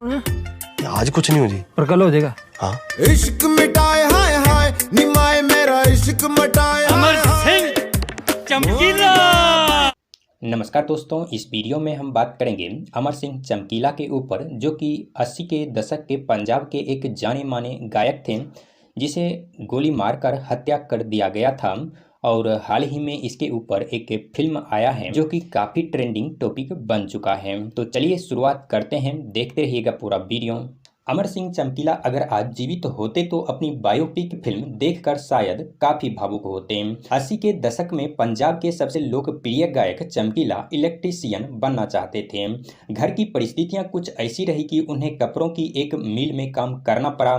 आज कुछ नहीं हो जी, पर कल हो जाएगा। हाँ। इश्क मिटाए हाय हाय निमाए मेरा इश्क मिटाए अमर सिंह चमकीला। नमस्कार दोस्तों, इस वीडियो में हम बात करेंगे अमर सिंह चमकीला के ऊपर, जो कि 80 के दशक के पंजाब के एक जाने माने गायक थे, जिसे गोली मारकर हत्या कर दिया गया था। और हाल ही में इसके ऊपर एक फिल्म आया है जो कि काफ़ी ट्रेंडिंग टॉपिक बन चुका है। तो चलिए शुरुआत करते हैं, देखते रहिएगा पूरा वीडियो। अमर सिंह चमकीला अगर आज जीवित होते तो अपनी बायोपिक फिल्म देखकर शायद काफी भावुक होते। 80 के दशक में पंजाब के सबसे लोकप्रिय गायक चमकीला इलेक्ट्रीशियन बनना चाहते थे। घर की परिस्थितियां कुछ ऐसी रही कि उन्हें कपड़ों की एक मिल में काम करना पड़ा।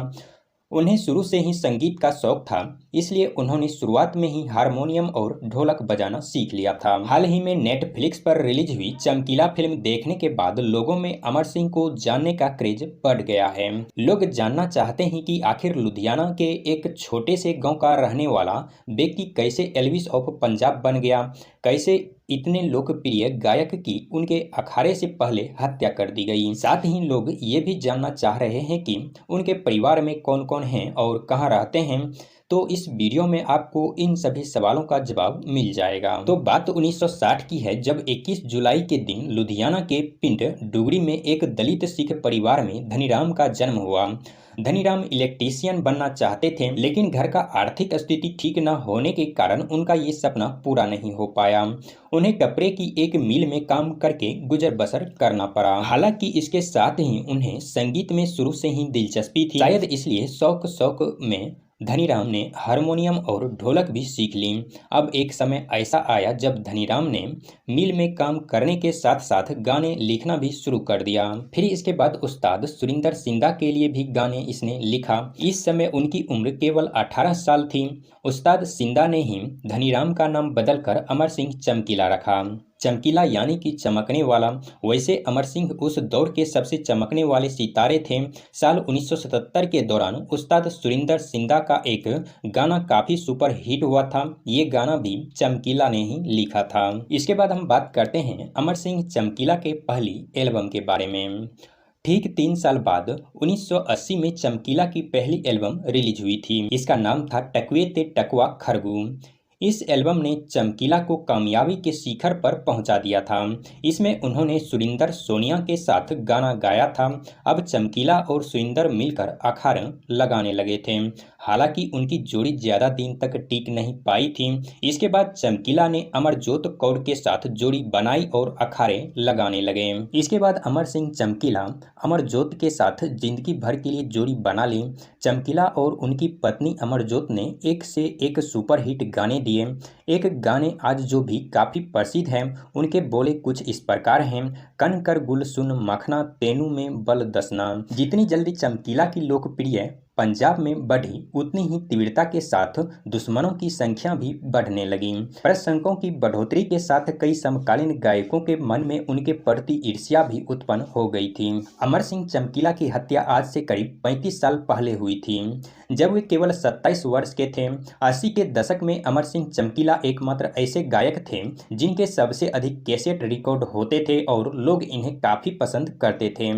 उन्हें शुरू से ही संगीत का शौक था, इसलिए उन्होंने शुरुआत में ही हारमोनियम और ढोलक बजाना सीख लिया था। हाल ही में नेटफ्लिक्स पर रिलीज हुई चमकीला फिल्म देखने के बाद लोगों में अमर सिंह को जानने का क्रेज बढ़ गया है। लोग जानना चाहते हैं कि आखिर लुधियाना के एक छोटे से गांव का रहने वाला व्यक्ति कैसे एल्विस ऑफ पंजाब बन गया, कैसे इतने लोकप्रिय गायक की उनके अखाड़े से पहले हत्या कर दी गई। साथ ही लोग ये भी जानना चाह रहे हैं कि उनके परिवार में कौन कौन हैं और कहां रहते हैं। तो इस वीडियो में आपको इन सभी सवालों का जवाब मिल जाएगा। तो बात 1960 की है, जब 21 जुलाई के दिन लुधियाना के पिंड डुगरी में एक दलित सिख परिवार में धनीराम का जन्म हुआ। धनीराम इलेक्ट्रीशियन बनना चाहते थे, लेकिन घर का आर्थिक स्थिति ठीक न होने के कारण उनका ये सपना पूरा नहीं हो पाया। उन्हें कपड़े की एक मिल में काम करके गुजर बसर करना पड़ा। हालांकि इसके साथ ही उन्हें संगीत में शुरू से ही दिलचस्पी थी, शायद इसलिए शौक में धनीराम ने हारमोनियम और ढोलक भी सीख ली। अब एक समय ऐसा आया जब धनीराम ने मिल में काम करने के साथ साथ गाने लिखना भी शुरू कर दिया। फिर इसके बाद उस्ताद सुरिंदर सिंधा के लिए भी गाने इसने लिखा। इस समय उनकी उम्र केवल 18 साल थी। उस्ताद सिंधा ने ही धनीराम का नाम बदलकर अमर सिंह चमकीला रखा। चमकीला यानी कि चमकने वाला। वैसे अमर सिंह उस दौर के सबसे चमकने वाले सितारे थे। साल 1977 के दौरान उस्ताद सुरिंदर सिंधा का एक गाना काफ़ी सुपर हिट हुआ था। ये गाना भी चमकीला ने ही लिखा था। इसके बाद हम बात करते हैं अमर सिंह चमकीला के पहली एल्बम के बारे में। ठीक 3 साल बाद 1980 में चमकीला की पहली एल्बम रिलीज हुई थी। इसका नाम था टकवे ते टकवा खरगू। इस एल्बम ने चमकीला को कामयाबी के शिखर पर पहुंचा दिया था। इसमें उन्होंने सुरिंदर सोनिया के साथ गाना गाया था। अब चमकीला और सुरिंदर मिलकर अखाड़े लगाने लगे थे। हालांकि उनकी जोड़ी ज़्यादा दिन तक टिक नहीं पाई थी। इसके बाद चमकीला ने अमरजोत कौर के साथ जोड़ी बनाई और अखाड़े लगाने लगे। इसके बाद अमर सिंह चमकीला अमरजोत के साथ जिंदगी भर के लिए जोड़ी बना ली। चमकीला और उनकी पत्नी अमरजोत ने एक से एक सुपरहिट गाने दिए। एक गाने आज जो भी काफ़ी प्रसिद्ध हैं, उनके बोले कुछ इस प्रकार हैं। कन कर गुल सुन मखना तेनू में बल दसना। जितनी जल्दी चमकीला की लोकप्रिय पंजाब में बढ़ी, उतनी ही तीव्रता के साथ दुश्मनों की संख्या भी बढ़ने लगी। प्रशंसकों की बढ़ोतरी के साथ कई समकालीन गायकों के मन में उनके प्रति ईर्ष्या भी उत्पन्न हो गई थी। अमर सिंह चमकीला की हत्या आज से करीब 35 साल पहले हुई थी, जब वे केवल 27 वर्ष के थे। 80 के दशक में अमर सिंह चमकीला एकमात्र ऐसे गायक थे जिनके सबसे अधिक कैसेट रिकॉर्ड होते थे और लोग इन्हें काफ़ी पसंद करते थे।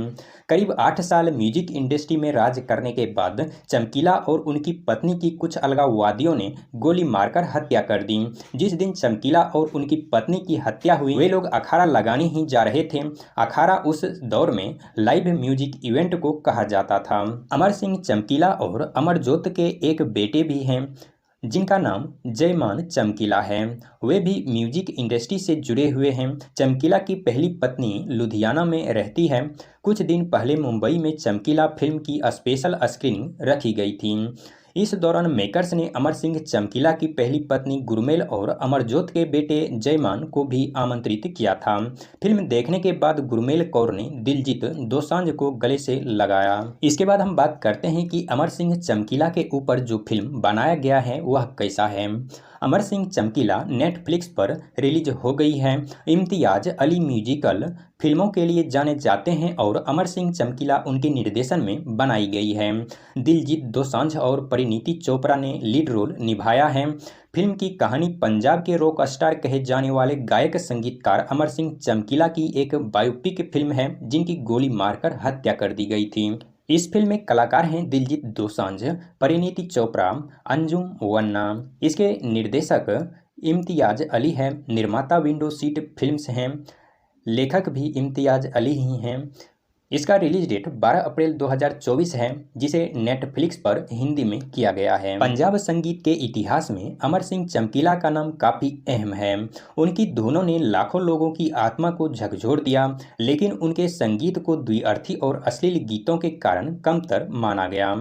करीब 8 साल म्यूजिक इंडस्ट्री में राज करने के बाद चमकीला और उनकी पत्नी की कुछ अलगाववादियों ने गोली मारकर हत्या कर दी। जिस दिन चमकीला और उनकी पत्नी की हत्या हुई, वे लोग अखाड़ा लगाने ही जा रहे थे। अखाड़ा उस दौर में लाइव म्यूजिक इवेंट को कहा जाता था। अमर सिंह चमकीला और अमरजोत के एक बेटे भी हैं, जिनका नाम जयमान चमकीला है। वे भी म्यूजिक इंडस्ट्री से जुड़े हुए हैं। चमकीला की पहली पत्नी लुधियाना में रहती है। कुछ दिन पहले मुंबई में चमकीला फिल्म की स्पेशल स्क्रीनिंग रखी गई थी। इस दौरान मेकर्स ने अमर सिंह चमकीला की पहली पत्नी गुरमेल और अमरजोत के बेटे जयमान को भी आमंत्रित किया था। फिल्म देखने के बाद गुरमेल कौर ने दिलजीत दोसांझ को गले से लगाया। इसके बाद हम बात करते हैं कि अमर सिंह चमकीला के ऊपर जो फिल्म बनाया गया है वह कैसा है। अमर सिंह चमकीला नेटफ्लिक्स पर रिलीज हो गई है। इम्तियाज अली म्यूजिकल फिल्मों के लिए जाने जाते हैं और अमर सिंह चमकीला उनके निर्देशन में बनाई गई है। दिलजीत दोसांझ और परिणीति चोपड़ा ने लीड रोल निभाया है। फिल्म की कहानी पंजाब के रॉक स्टार कहे जाने वाले गायक संगीतकार अमर सिंह चमकीला की एक बायोपिक फिल्म है जिनकी गोली मारकर हत्या कर दी गई थी। इस फिल्म में कलाकार हैं दिलजीत दोसांझ, परिणीति चोपड़ा, अंजुम वन्ना। इसके निर्देशक इम्तियाज अली है, निर्माता विंडो सीट फिल्म्स हैं, लेखक भी इम्तियाज अली ही हैं। इसका रिलीज डेट 12 अप्रैल 2024 है, जिसे नेटफ्लिक्स पर हिंदी में किया गया है। पंजाब संगीत के इतिहास में अमर सिंह चमकीला का नाम काफ़ी अहम है। उनकी धुनों ने लाखों लोगों की आत्मा को झकझोर दिया, लेकिन उनके संगीत को द्विअर्थी और अश्लील गीतों के कारण कमतर माना गया।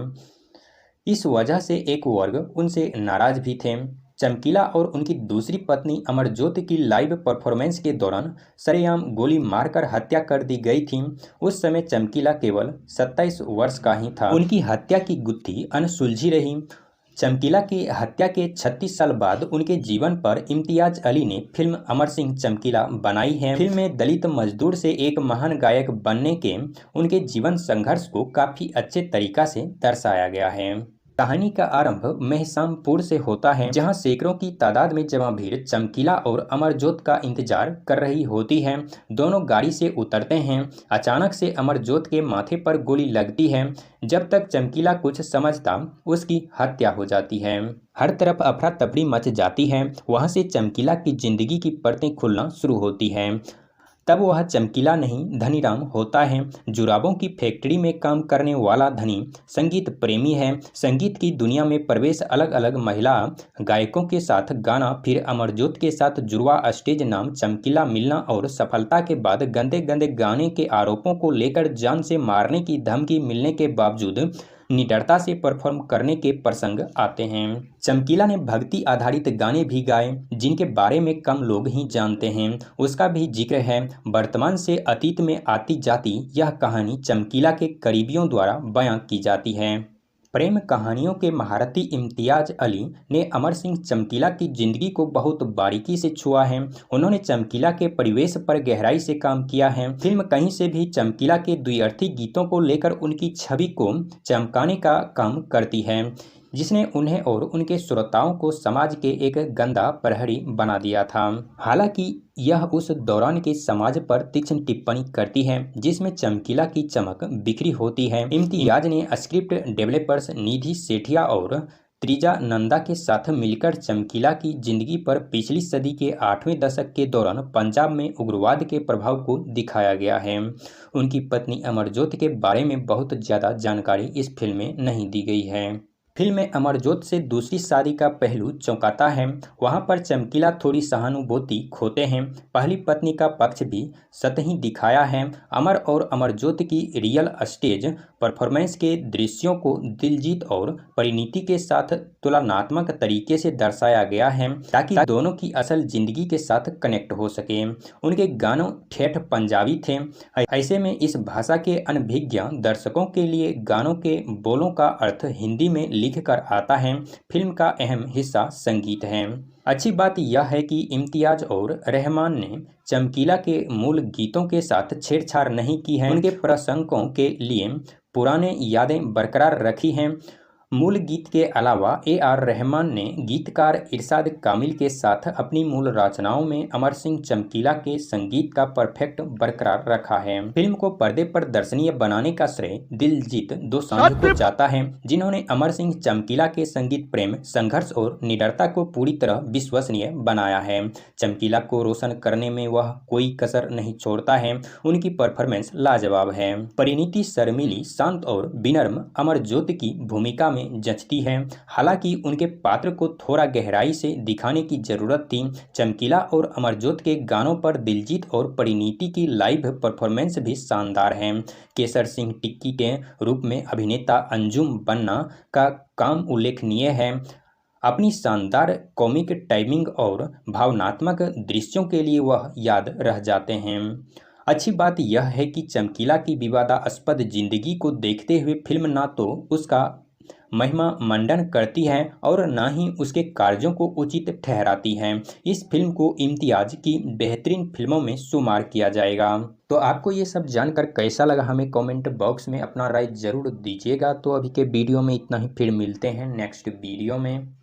इस वजह से एक वर्ग उनसे नाराज भी थे। चमकीला और उनकी दूसरी पत्नी अमरजोत की लाइव परफॉर्मेंस के दौरान सरेआम गोली मारकर हत्या कर दी गई थी। उस समय चमकीला केवल 27 वर्ष का ही था। उनकी हत्या की गुत्थी अनसुलझी रही। चमकीला की हत्या के 36 साल बाद उनके जीवन पर इम्तियाज अली ने फिल्म अमर सिंह चमकीला बनाई है। फिल्म में दलित मजदूर से एक महान गायक बनने के उनके जीवन संघर्ष को काफ़ी अच्छे तरीका से दर्शाया गया है। कहानी का आरंभ मेहसामपुर से होता है, जहां सैकड़ों की तादाद में जमा भीड़ चमकीला और अमरजोत का इंतजार कर रही होती है। दोनों गाड़ी से उतरते हैं। अचानक से अमरजोत के माथे पर गोली लगती है। जब तक चमकीला कुछ समझता, उसकी हत्या हो जाती है। हर तरफ अफरा तफरी मच जाती है। वहां से चमकीला की जिंदगी की परतें खुलना शुरू होती हैं। तब वह चमकीला नहीं, धनीराम होता है। जुराबों की फैक्ट्री में काम करने वाला धनी संगीत प्रेमी है। संगीत की दुनिया में प्रवेश, अलग अलग महिला गायकों के साथ गाना, फिर अमरजोत के साथ जुड़वा स्टेज नाम चमकीला मिलना और सफलता के बाद गंदे गंदे गाने के आरोपों को लेकर जान से मारने की धमकी मिलने के बावजूद निडरता से परफॉर्म करने के प्रसंग आते हैं। चमकीला ने भक्ति आधारित गाने भी गाए, जिनके बारे में कम लोग ही जानते हैं। उसका भी जिक्र है। वर्तमान से अतीत में आती जाती यह कहानी चमकीला के करीबियों द्वारा बयां की जाती है। प्रेम कहानियों के महारथी इम्तियाज अली ने अमर सिंह चमकीला की जिंदगी को बहुत बारीकी से छुआ है। उन्होंने चमकीला के परिवेश पर गहराई से काम किया है। फिल्म कहीं से भी चमकीला के द्विअर्थी गीतों को लेकर उनकी छवि को चमकाने का काम करती है, जिसने उन्हें और उनके श्रोताओं को समाज के एक गंदा प्रहरी बना दिया था। हालांकि यह उस दौरान के समाज पर तीक्ष्ण टिप्पणी करती है, जिसमें चमकीला की चमक बिखरी होती है। इम्तियाज ने स्क्रिप्ट डेवलपर्स निधि सेठिया और त्रिजा नंदा के साथ मिलकर चमकीला की जिंदगी पर पिछली सदी के 8वें दशक के दौरान पंजाब में उग्रवाद के प्रभाव को दिखाया गया है। उनकी पत्नी अमरजोत के बारे में बहुत ज़्यादा जानकारी इस फिल्म में नहीं दी गई है। फिल्म में अमरजोत से दूसरी शादी का पहलू चौंकाता है। वहां पर चमकीला थोड़ी सहानुभूति खोते हैं। पहली पत्नी का पक्ष भी सतही दिखाया है। अमर और अमरजोत की रियल स्टेज परफॉर्मेंस के दृश्यों को दिलजीत और परिणीति के साथ तुलनात्मक तरीके से दर्शाया गया है, ताकि दोनों की असल जिंदगी के साथ कनेक्ट हो सके। उनके गानों ठेठ पंजाबी थे। ऐसे में इस भाषा के अनभिज्ञ दर्शकों के लिए गानों के बोलों का अर्थ हिंदी में लिख कर आता है। फिल्म का अहम हिस्सा संगीत है। अच्छी बात यह है कि इम्तियाज और रहमान ने चमकीला के मूल गीतों के साथ छेड़छाड़ नहीं की है। उनके प्रशंसकों के लिए पुराने यादें बरकरार रखी हैं। मूल गीत के अलावा AR रहमान ने गीतकार इरशाद कामिल के साथ अपनी मूल रचनाओं में अमर सिंह चमकीला के संगीत का परफेक्ट बरकरार रखा है। फिल्म को पर्दे पर दर्शनीय बनाने का श्रेय दिलजीत दोसांझ को जाता है, जिन्होंने अमर सिंह चमकीला के संगीत प्रेम, संघर्ष और निडरता को पूरी तरह विश्वसनीय बनाया है। चमकीला को रोशन करने में वह कोई कसर नहीं छोड़ता है। उनकी परफॉर्मेंस लाजवाब है। परिणीति शर्मीली, शांत और विनम्र अमरजोत की भूमिका में जचती है। हालांकि उनके पात्र को थोड़ा गहराई से दिखाने की जरूरत थी। चमकीला और अमरजोत के गानों पर दिलजीत और परिणीति की लाइव परफॉर्मेंस भी शानदार है। केसर सिंह टिक्की के रूप में अभिनेता अंजुम बन्ना का काम उल्लेखनीय है। अपनी शानदार कॉमिक टाइमिंग और भावनात्मक दृश्यों के लिए वह याद रह जाते हैं। अच्छी बात यह है कि चमकीला की विवादास्पद जिंदगी को देखते हुए फिल्म ना तो उसका महिमा मंडन करती है और ना ही उसके कार्यों को उचित ठहराती है। इस फिल्म को इम्तियाज की बेहतरीन फिल्मों में शुमार किया जाएगा। तो आपको ये सब जानकर कैसा लगा, हमें कमेंट बॉक्स में अपना राय जरूर दीजिएगा। तो अभी के वीडियो में इतना ही, फिर मिलते हैं नेक्स्ट वीडियो में।